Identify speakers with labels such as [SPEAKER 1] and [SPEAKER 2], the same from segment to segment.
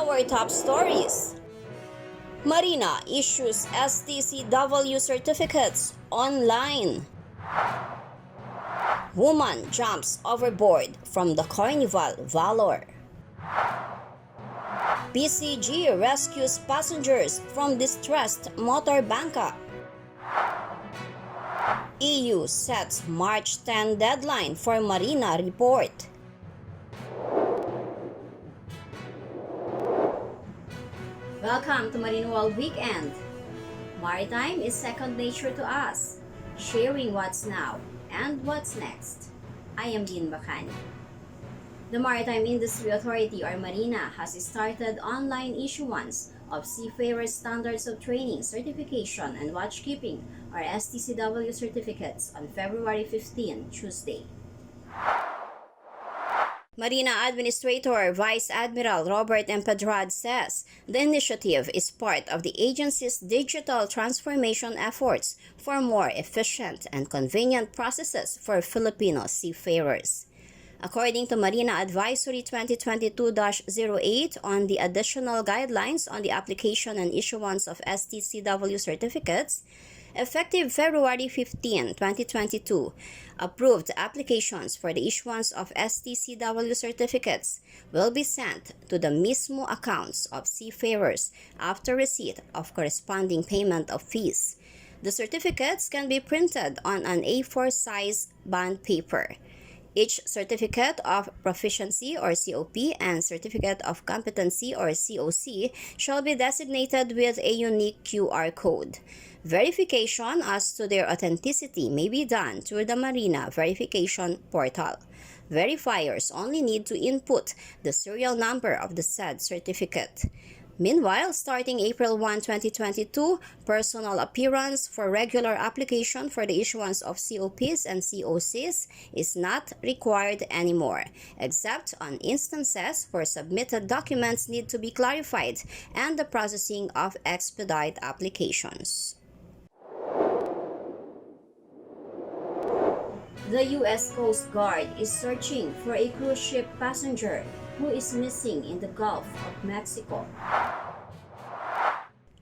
[SPEAKER 1] our top stories. Marina issues STCW certificates online. Woman jumps overboard from the CARNIVAL VALOR. PCG rescues passengers from distressed MOTORBANCA. EU sets March 10 deadline for Marina report. Welcome to Marino World Weekend. Maritime is second nature to us, sharing what's now and what's next. I am Dean Bacani. The Maritime Industry Authority or Marina has started online issuance of seafarers standards of training, certification, and watchkeeping or STCW certificates on February 15, Tuesday. Marina Administrator Vice Admiral Robert M. Pedrad says the initiative is part of the agency's digital transformation efforts for more efficient and convenient processes for Filipino seafarers. According to Marina Advisory 2022-08 on the additional guidelines on the application and issuance of STCW certificates, effective February 15, 2022, approved applications for the issuance of STCW certificates will be sent to the mismo accounts of seafarers after receipt of corresponding payment of fees. The certificates can be printed on an A4 size bond paper. Each Certificate of Proficiency or COP and Certificate of Competency or COC shall be designated with a unique QR code. Verification as to their authenticity may be done through the Marina Verification Portal. Verifiers only need to input the serial number of the said certificate. Meanwhile, starting April 1, 2022, personal appearance for regular application for the issuance of COPs and COCs is not required anymore, except on instances where submitted documents need to be clarified and the processing of expedite applications. The U.S. Coast Guard is searching for a cruise ship passenger who is missing in the Gulf of Mexico.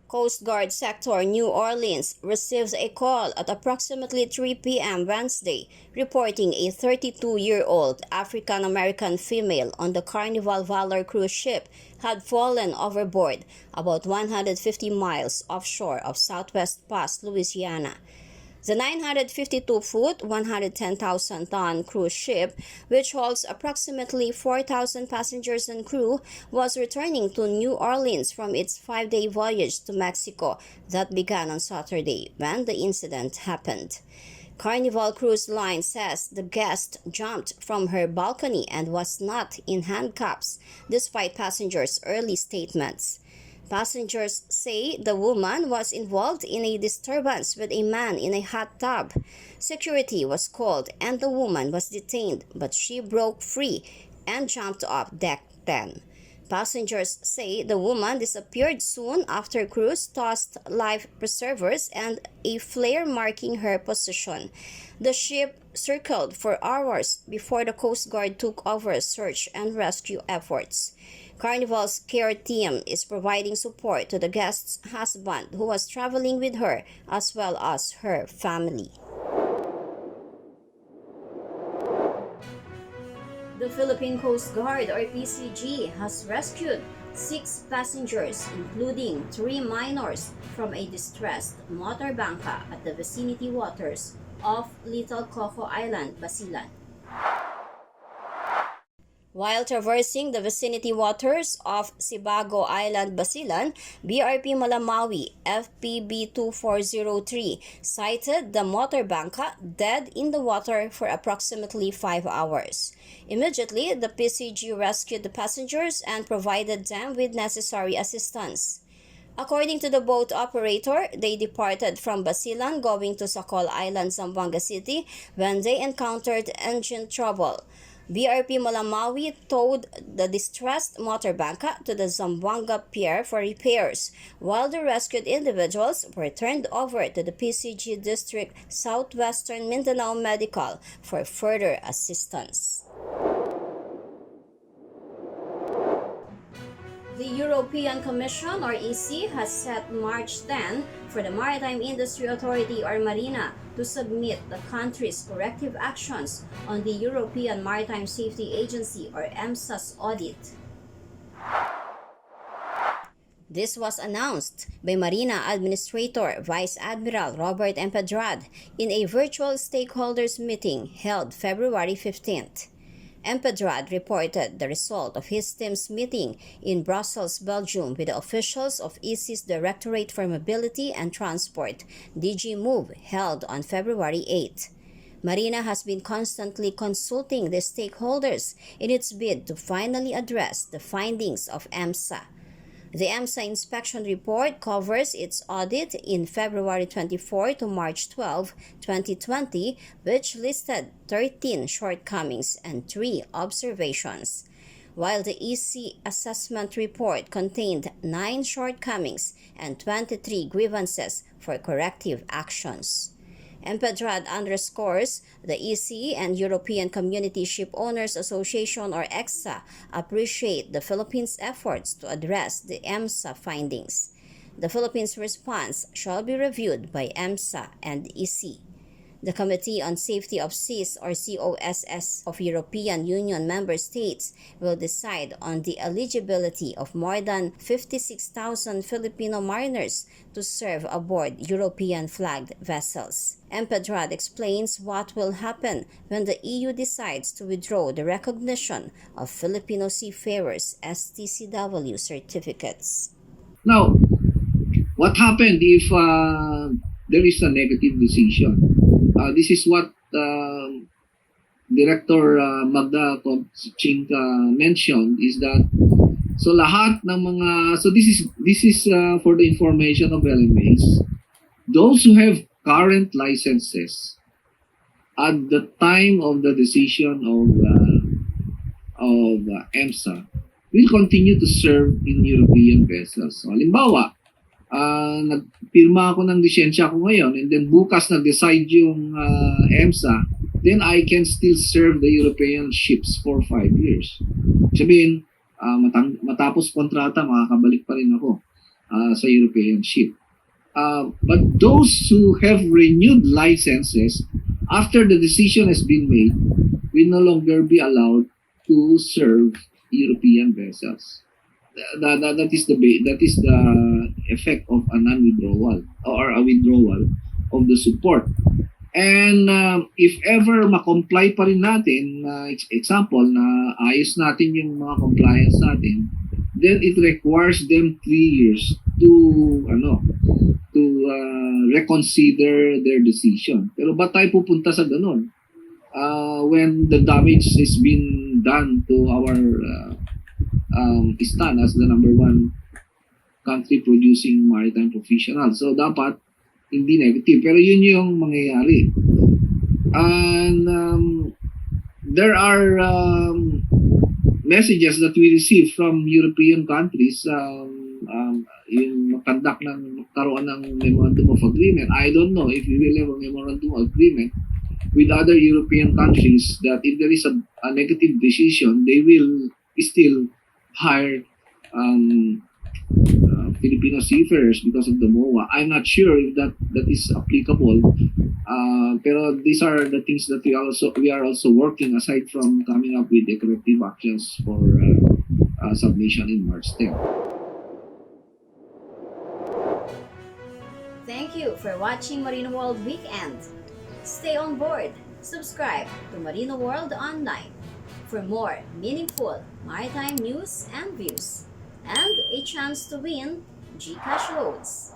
[SPEAKER 1] Coast Guard Sector New Orleans receives a call at approximately 3 p.m. Wednesday reporting a 32-year-old African-American female on the CARNIVAL VALOR cruise ship had fallen overboard about 150 miles offshore of Southwest Pass, Louisiana. The 952-foot, 110,000-ton cruise ship, which holds approximately 4,000 passengers and crew, was returning to New Orleans from its 5-day voyage to Mexico that began on Saturday when the incident happened. Carnival Cruise Line says the guest jumped from her balcony and was not in handcuffs, despite passengers' early statements. Passengers say the woman was involved in a disturbance with a man in a hot tub. Security was called and the woman was detained, but she broke free and jumped off deck 10. Passengers say the woman disappeared soon after crews tossed life preservers and a flare marking her position. The ship circled for hours before the Coast Guard took over search and rescue efforts. Carnival's care team is providing support to the guest's husband who was traveling with her as well as her family. The Philippine Coast Guard or PCG has rescued 6 passengers including 3 minors from a distressed MOTORBANCA at the vicinity waters of Little Coco Island, Basilan. While traversing the vicinity waters of Sibago Island, Basilan, BRP Malamawi FPB 2403 sighted the MOTORBANCA dead in the water for approximately 5 hours. Immediately, the PCG rescued the passengers and provided them with necessary assistance. According to the boat operator, they departed from Basilan going to Sacol Island, Zamboanga City when they encountered engine trouble. BRP Malamawi towed the distressed MOTORBANCA to the Zamboanga Pier for repairs, while the rescued individuals were turned over to the PCG District Southwestern Mindanao Medical for further assistance. The European Commission or EC has set March 10 for the Maritime Industry Authority or Marina to submit the country's corrective actions on the European Maritime Safety Agency or EMSA's audit. This was announced by Marina Administrator Vice Admiral Robert M. Pedrad in a virtual stakeholders meeting held February 15th. M. Pedrad reported the result of his team's meeting in Brussels, Belgium with the officials of EC's Directorate for Mobility and Transport, DG Move, held on February 8. Marina has been constantly consulting the stakeholders in its bid to finally address the findings of EMSA. The EMSA inspection report covers its audit in February 24 to March 12, 2020, which listed 13 shortcomings and 3 observations, while the EC assessment report contained 9 shortcomings and 23 grievances for corrective actions. M. Pedrad underscores the EC and European Community Ship Owners Association or EXA appreciate the Philippines' efforts to address the EMSA findings. The Philippines' response shall be reviewed by EMSA and EC. The Committee on Safety of Seas or COSS of European Union member states will decide on the eligibility of more than 56,000 Filipino mariners to serve aboard European-flagged vessels. M. Pedrad explains what will happen when the EU decides to withdraw the recognition of Filipino seafarers' STCW certificates.
[SPEAKER 2] Now, what happened if there is a negative decision? This is what Director Magda Chinka mentioned, is that so lahat ng mga, so this is for the information of LMAs, those who have current licenses at the time of the decision of EMSA will continue to serve in European vessels. So, halimbawa, nagpirma ako ng lisensya ko ngayon and then bukas nag-decide yung EMSA, then I can still serve the European ships for 5 years. Sabihin, matapos kontrata, makakabalik pa rin ako sa European ship. But those who have renewed licenses after the decision has been made will no longer be allowed to serve European vessels. That is the effect of a non-withdrawal or a withdrawal of the support. And if ever ma-comply pa rin natin, example na ayos natin yung mga compliance natin, then it requires them 3 years to reconsider their decision. Pero ba tayo pupunta sa ganun? When the damage has been done to our stand as the number 1 country producing maritime professionals. So, dapat hindi negative. Pero yun yung mangyayari. And there are messages that we receive from European countries yung magkaroon ng memorandum of agreement. I don't know if we will have a memorandum of agreement with other European countries that if there is a negative decision, they will still hire Filipino seafarers because of the MOA. I'm not sure if that is applicable. Pero these are the things that we are also working aside from coming up with the corrective actions for submission in March 10.
[SPEAKER 1] Thank you for watching Marino World Weekend. Stay on board. Subscribe to Marino World Online for more meaningful maritime news and views, and a chance to win GCash loads.